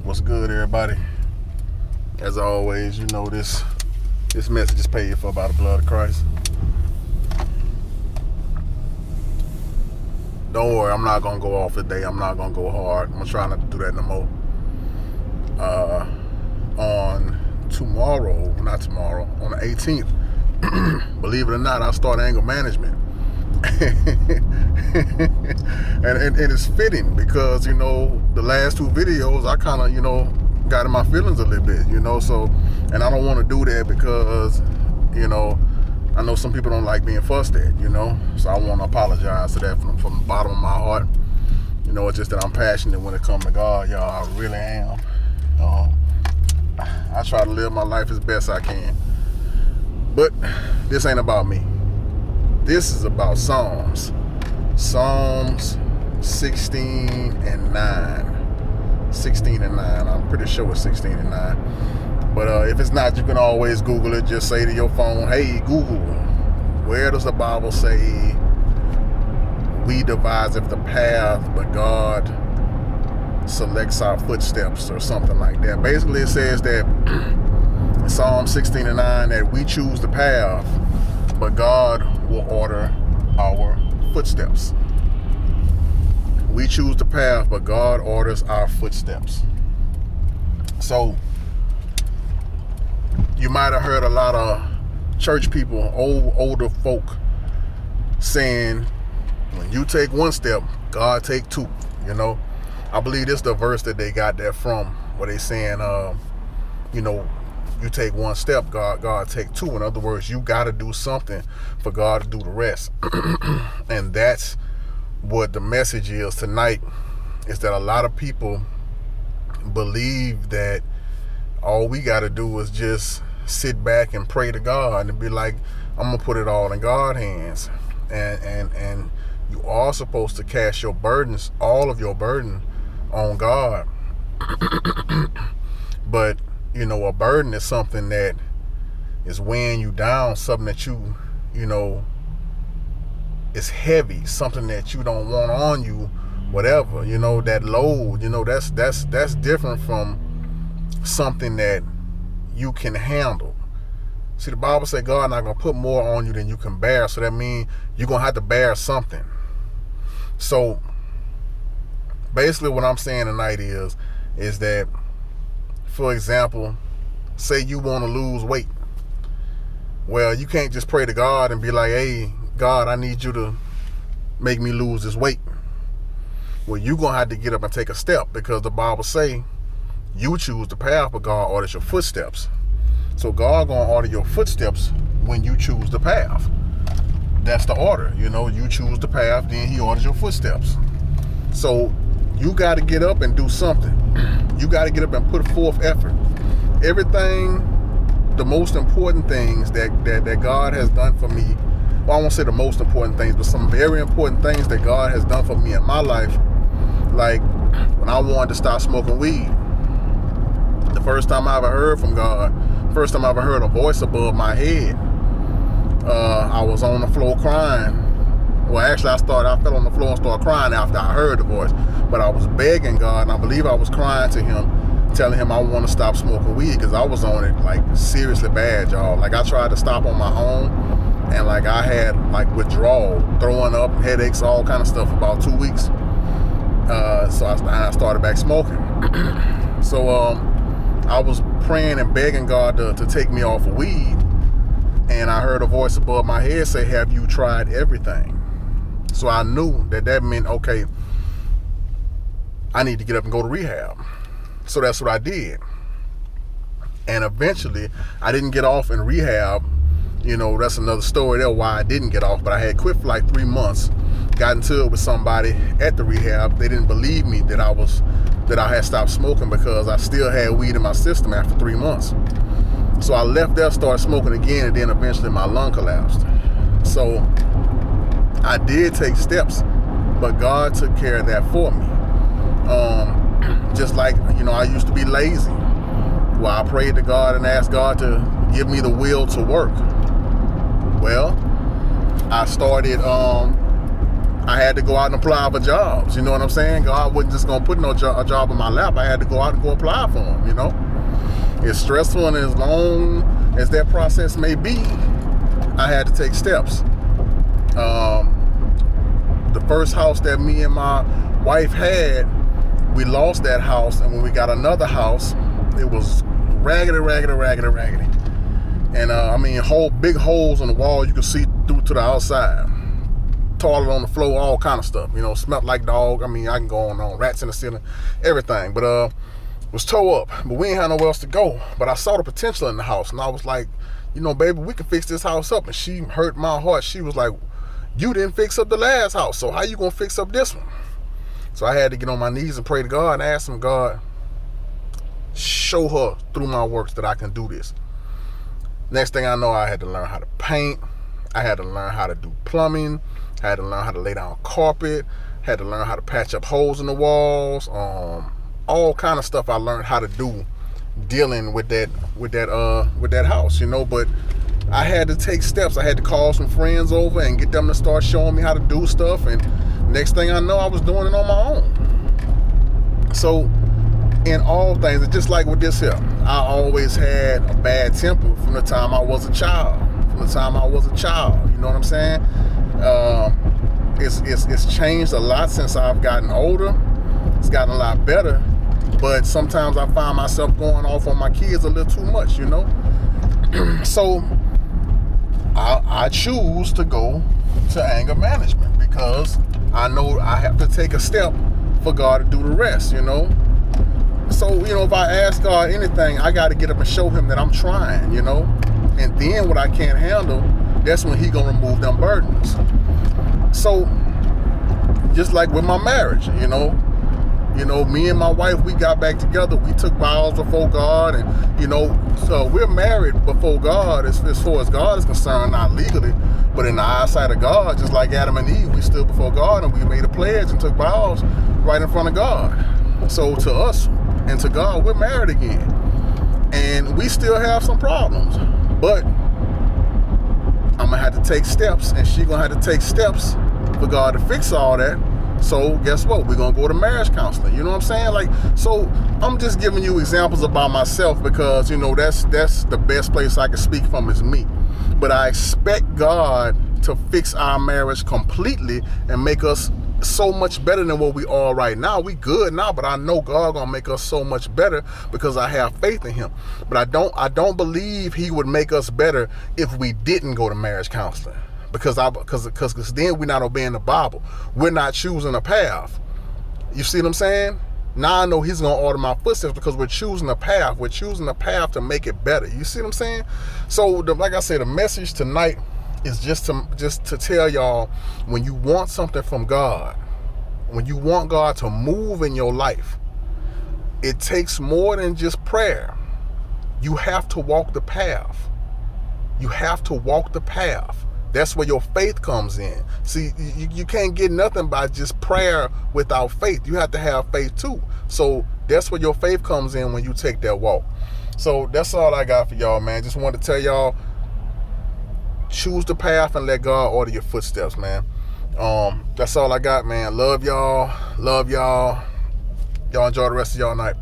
What's good, everybody? As always, you know this message is paid for by the blood of Christ. Don't worry, I'm not gonna go off today. I'm not gonna go hard. I'm gonna try not to do that no more. On the 18th, believe it or not, I start anger management. and it's fitting because, you know, the last two videos I kind of, you know, got in my feelings a little bit, you know, so, and I don't want to do that because, you know, I know some people don't like being fussed at, you know, so I want to apologize to that from the bottom of my heart. You know, it's just that I'm passionate when it comes to God, y'all. I really am. I try to live my life as best I can, but this ain't about me. This is about Psalms 16 and 9. 16 and 9. I'm pretty sure it's 16 and 9. But if it's not, you can always Google it. Just say to your phone, hey, Google, where does the Bible say we deviseth the path, but God selects our footsteps, or something like that? Basically, it says that in Psalm 16 and 9 that we choose the path, but God will order our footsteps. We choose the path, but God orders our footsteps. So you might have heard a lot of church people, older folk, saying, when you take one step, God take two. You know, I believe this is the verse that they got that from, where they saying, you know, you take one step, God take two. In other words, you got to do something for God to do the rest. And that's what the message is tonight, is that a lot of people believe that all we got to do is just sit back and pray to God and be like, I'm going to put it all in God's hands. And you are supposed to cast your burdens, all of your burden, on God. But you know, a burden is something that is weighing you down, something that you know, is heavy, something that you don't want on you, whatever, you know, that load, you know, that's different from something that you can handle. See, the Bible says God not gonna put more on you than you can bear, so that means you're gonna have to bear something. So basically what I'm saying tonight is that, for example, say you want to lose weight. Well, you can't just pray to God and be like, hey, God, I need you to make me lose this weight. Well, you're going to have to get up and take a step, because the Bible say you choose the path, but God orders your footsteps. So God going to order your footsteps when you choose the path. That's the order. You know, you choose the path, then he orders your footsteps. So you got to get up and do something. You got to get up and put forth effort. Everything, the most important things that God has done for me, well, I won't say the most important things, but some very important things that God has done for me in my life. Like when I wanted to stop smoking weed, the first time I ever heard from God, first time I ever heard a voice above my head, I was on the floor crying. Well, actually, I fell on the floor and started crying after I heard the voice. But I was begging God, and I believe I was crying to him, telling him I want to stop smoking weed, because I was on it, like, seriously bad, y'all. Like, I tried to stop on my own, and, like, I had, like, withdrawal, throwing up, headaches, all kind of stuff for about 2 weeks. So I started back smoking. So I was praying and begging God to take me off of weed, and I heard a voice above my head say, have you tried everything? So I knew that meant, okay, I need to get up and go to rehab. So that's what I did. And eventually, I didn't get off in rehab. You know, that's another story there why I didn't get off. But I had quit for like 3 months. Got into it with somebody at the rehab. They didn't believe me that I had stopped smoking, because I still had weed in my system after 3 months. So I left there, started smoking again, and then eventually my lung collapsed. So I did take steps, but God took care of that for me. Just like, you know, I used to be lazy. Well, I prayed to God and asked God to give me the will to work. Well, I started I had to go out and apply for jobs. You know what I'm saying? God wasn't just gonna put a job in my lap. I had to go out and go apply for them. You know, as stressful and as long as that process may be, I had to take steps. The first house that me and my wife had, we lost that house, and when we got another house, it was raggedy. And I mean, big holes in the wall you could see through to the outside. Toilet on the floor, all kind of stuff. You know, smelled like dog. I mean, I can go on rats in the ceiling, everything. But was tore up. But we ain't had nowhere else to go. But I saw the potential in the house, and I was like, you know, baby, we can fix this house up. And she hurt my heart. She was like, you didn't fix up the last house, so how you gonna fix up this one? So I had to get on my knees and pray to God and ask him, God, show her through my works that I can do this. Next thing I know, I had to learn how to paint. I had to learn how to do plumbing. I had to learn how to lay down carpet. Had to learn how to patch up holes in the walls. All kind of stuff I learned how to do dealing with that house, you know. But I had to take steps. I had to call some friends over and get them to start showing me how to do stuff. And next thing I know, I was doing it on my own. So in all things, it's just like with this here, I always had a bad temper from the time I was a child. You know what I'm saying? It's changed a lot since I've gotten older. It's gotten a lot better. But sometimes I find myself going off on my kids a little too much, you know? So I choose to go to anger management because I know I have to take a step for God to do the rest, you know? So, you know, if I ask God anything, I got to get up and show him that I'm trying, you know? And then what I can't handle, that's when he gonna remove them burdens. So, just like with my marriage, you know, me and my wife, we got back together. We took vows before God, and, you know, so we're married before God as far as God is concerned, not legally, but in the eyesight of God, just like Adam and Eve, we stood before God and we made a pledge and took vows right in front of God. So to us and to God, we're married again. And we still have some problems, but I'm gonna have to take steps, and she's gonna have to take steps for God to fix all that. So guess what? We're gonna go to marriage counseling. You know what I'm saying? Like, so I'm just giving you examples about myself because, you know, that's the best place I can speak from is me. But I expect God to fix our marriage completely and make us so much better than what we are right now. We good now, but I know God gonna make us so much better because I have faith in him. But I don't believe he would make us better if we didn't go to marriage counseling. Because then we're not obeying the Bible. We're not choosing a path. You see what I'm saying? Now I know he's going to order my footsteps because we're choosing a path. We're choosing a path to make it better. You see what I'm saying? So, like I said, the message tonight is just to tell y'all, when you want something from God, when you want God to move in your life, it takes more than just prayer. You have to walk the path. You have to walk the path. That's where your faith comes in. See, you can't get nothing by just prayer without faith. You have to have faith too. So that's where your faith comes in when you take that walk. So that's all I got for y'all, man. Just wanted to tell y'all, choose the path and let God order your footsteps, man. That's all I got, man. Love y'all. Y'all enjoy the rest of y'all night.